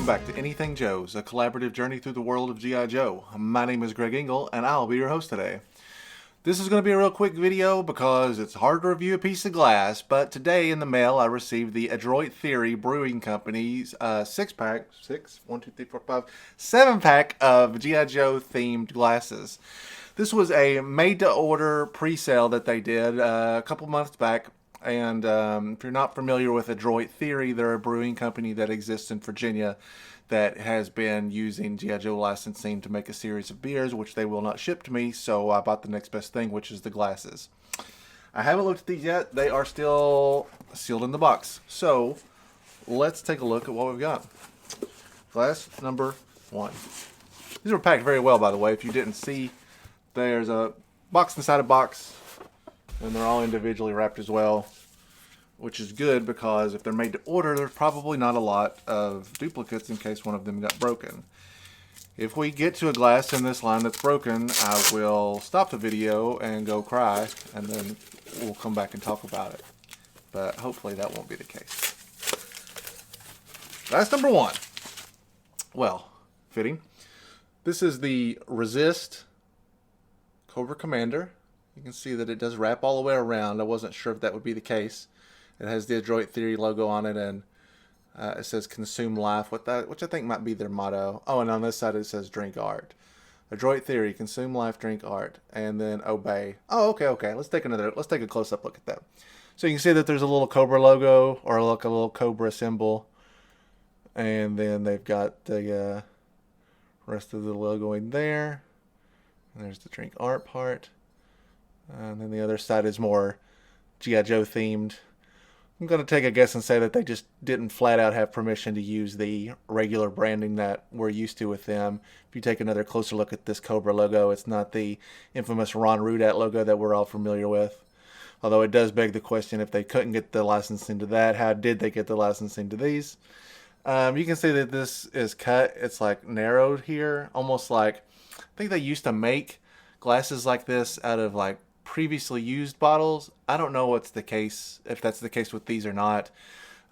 Welcome back to Anything Joe's, a collaborative journey through the world of G.I. Joe. My name is Greg Engel, and I'll be your host today. This is going to be a real quick video because it's hard to review a piece of glass, but today in the mail I received the Adroit Theory Brewing Company's 7-pack of G.I. Joe themed glasses. This was a made-to-order pre-sale that they did a couple months back. And if you're not familiar with Adroit Theory, they're a brewing company that exists in Virginia that has been using G.I. Joe licensing to make a series of beers, which they will not ship to me, so I bought the next best thing, which is the glasses. I haven't looked at these yet. They are still sealed in the box. So let's take a look at what we've got. Glass number 1. These were packed very well, by the way. If you didn't see, there's a box inside a box. And they're all individually wrapped as well, which is good because if they're made to order, there's probably not a lot of duplicates in case one of them got broken. If we get to a glass in this line that's broken, I will stop the video and go cry, and then we'll come back and talk about it. But hopefully that won't be the case. Glass number 1. Well, fitting. This is the Resist Cobra Commander. You can see that it does wrap all the way around. I wasn't sure if that would be the case. It has the Adroit Theory logo on it, and it says "Consume Life," which I think might be their motto. Oh, and on this side it says "Drink Art." Adroit Theory, consume life, drink art, and then obey. Oh, okay. Let's take a close-up look at that. So you can see that there's a little Cobra logo, or like a little Cobra symbol, and then they've got the rest of the logo in there. And there's the drink art part. And then the other side is more G.I. Joe themed. I'm going to take a guess and say that they just didn't flat out have permission to use the regular branding that we're used to with them. If you take another closer look at this Cobra logo, it's not the infamous Ron Rudat logo that we're all familiar with. Although it does beg the question, if they couldn't get the licensing to that, how did they get the licensing to these? You can see that this is cut. It's like narrowed here, almost like, I think they used to make glasses like this out of like previously used bottles. I don't know what's the case, if that's the case with these or not.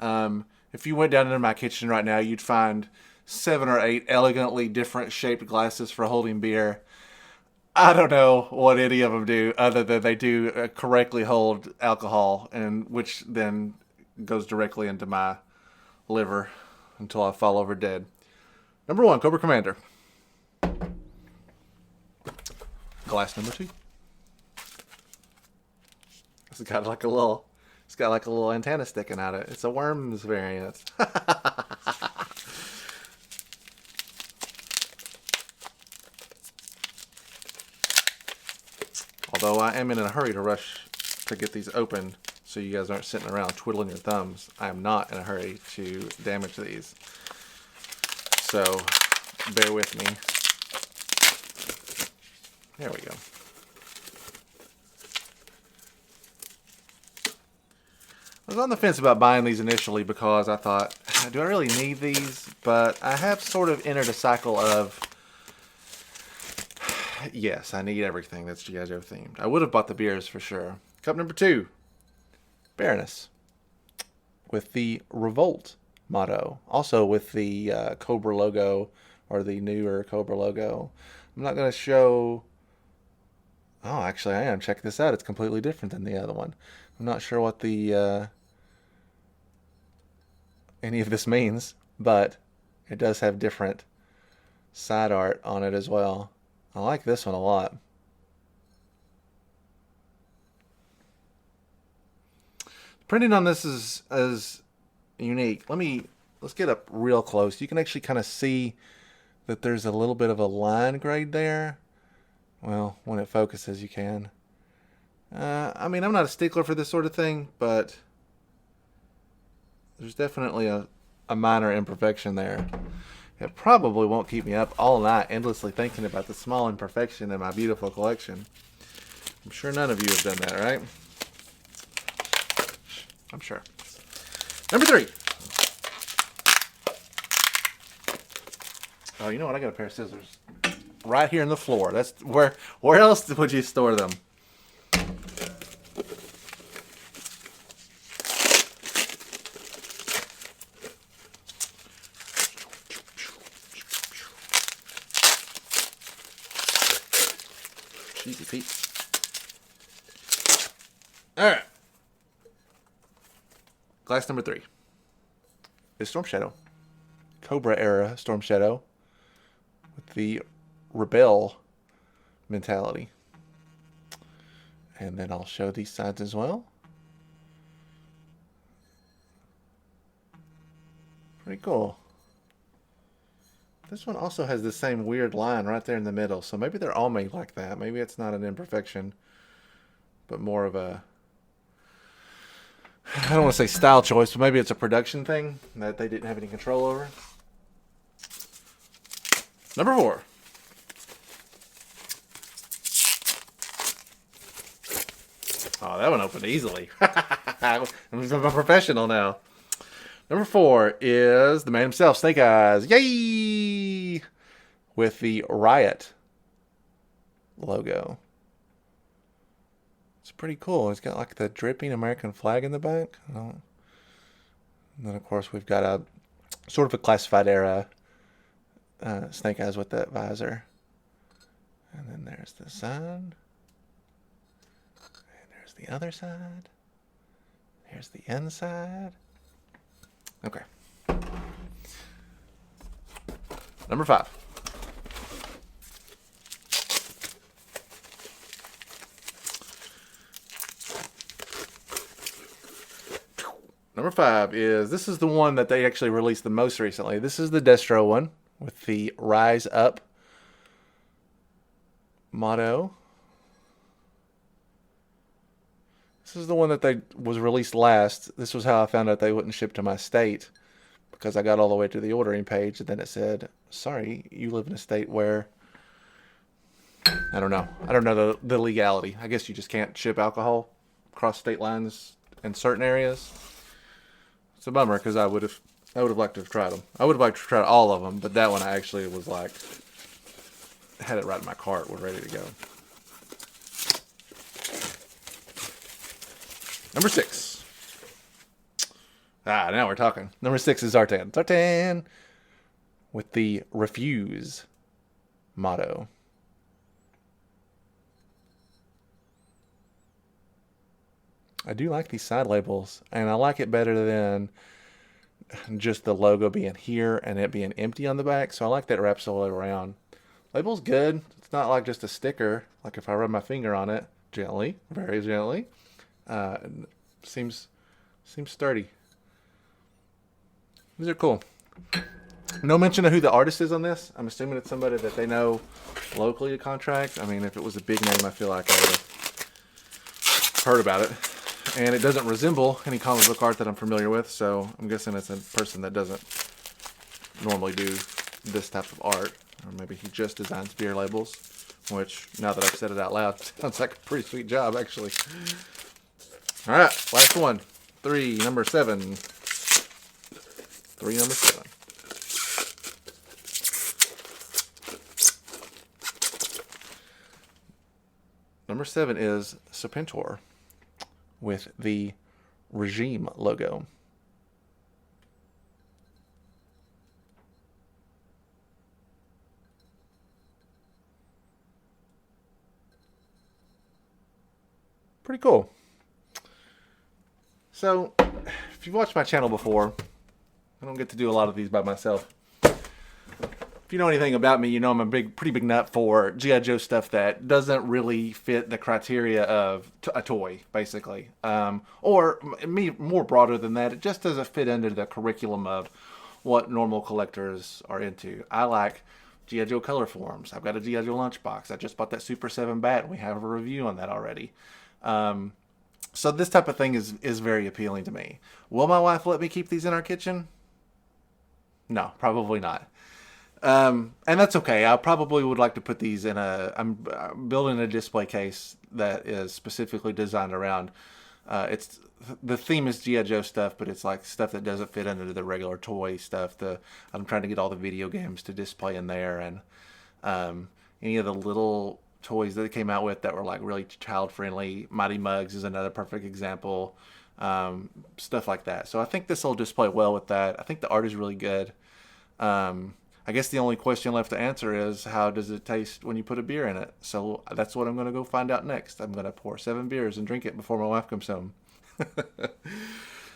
If you went down into my kitchen right now, you'd find 7 or 8 elegantly different shaped glasses for holding beer. I don't know what any of them do other than they do correctly hold alcohol, and which then goes directly into my liver until I fall over dead. Number 1, Cobra Commander. Glass number 2. It's got like a little antenna sticking out of it. It's a worms variant. Although I am in a hurry to rush to get these open so you guys aren't sitting around twiddling your thumbs. I am not in a hurry to damage these. So bear with me. There we go. I was on the fence about buying these initially because I thought, do I really need these? But I have sort of entered a cycle of, yes, I need everything that's G.I. Joe themed. I would have bought the beers for sure. Cup number 2, Baroness, with the Revolt motto. Also with the Cobra logo, or the newer Cobra logo. I'm not going to show... Oh, actually I am. Check this out. It's completely different than the other one. I'm not sure what the any of this means, but it does have different side art on it as well. I like this one a lot. The printing on this is unique. Let's get up real close. You can actually kind of see that there's a little bit of a line grade there. Well, when it focuses, you can. I mean, I'm not a stickler for this sort of thing, but there's definitely a minor imperfection there. It probably won't keep me up all night endlessly thinking about the small imperfection in my beautiful collection. I'm sure none of you have done that, right? I'm sure. Number 3. Oh, you know what? I got a pair of scissors right here in the floor. That's where else would you store them? peek. All right. Glass number 3 is Storm Shadow. Cobra era Storm Shadow with the rebel mentality. And then I'll show these sides as well. Pretty cool. This one also has the same weird line right there in the middle. So maybe they're all made like that. Maybe it's not an imperfection, but more of a, I don't want to say style choice, but maybe it's a production thing that they didn't have any control over. Number 4. Oh, that one opened easily. I'm a professional now. Number 4 is the man himself, Snake Eyes. Yay! With the Riot logo. It's pretty cool. It's got like the dripping American flag in the back. And then, of course, we've got a sort of a classified era Snake Eyes with that visor. And then there's the side. And there's the other side. Here's the inside. Okay. Number 5. Number 5 is, this is the one that they actually released the most recently. This is the Destro one with the Rise Up motto. This is the one that was released last. This was how I found out they wouldn't ship to my state, because I got all the way to the ordering page and then it said, sorry, you live in a state where, I don't know the legality. I guess you just can't ship alcohol across state lines in certain areas. It's a bummer, because I would have liked to have tried them. I would have liked to try all of them, but that one I actually was like, had it right in my cart, was ready to go. Number 6. Now we're talking. Number 6 is Zartan. Zartan with the Refuse motto. I do like these side labels, and I like it better than just the logo being here and it being empty on the back. So I like that it wraps all the way around. Label's good. It's not like just a sticker. Like if I rub my finger on it gently, very gently, seems sturdy. These are cool. No mention of who the artist is on this. I'm assuming it's somebody that they know locally to contract. I mean, if it was a big name, I feel like I would have heard about it. And it doesn't resemble any comic book art that I'm familiar with, so I'm guessing it's a person that doesn't normally do this type of art. Or maybe he just designs beer labels, which, now that I've said it out loud, sounds like a pretty sweet job, actually. All right, last one. 3, number 7. 3, number 7. Number 7 is Serpentor with the Regime logo. Pretty cool. So, if you've watched my channel before, I don't get to do a lot of these by myself. If you know anything about me, you know I'm a pretty big nut for G.I. Joe stuff that doesn't really fit the criteria of a toy, basically. Or more broader than that, it just doesn't fit into the curriculum of what normal collectors are into. I like G.I. Joe color forms. I've got a G.I. Joe lunchbox. I just bought that Super 7 bat. We have a review on that already. So this type of thing is very appealing to me. Will my wife let me keep these in our kitchen? No, probably not. And that's okay. I probably would like to put these in I'm building a display case that is specifically designed around, the theme is G.I. Joe stuff, but it's like stuff that doesn't fit into the regular toy stuff. I'm trying to get all the video games to display in there, and any of the little toys that they came out with that were like really child friendly. Mighty Mugs is another perfect example. Stuff like that. So I think this will display well with that. I think the art is really good. I I guess the only question left to answer is, how does it taste when you put a beer in it? So that's what I'm going to go find out next. I'm going to pour 7 beers and drink it before my wife comes home.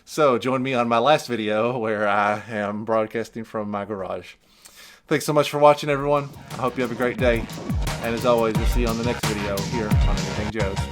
So join me on my last video where I am broadcasting from my garage. Thanks so much for watching, everyone. I hope you have a great day. And as always, we'll see you on the next video here on Anything Joe's.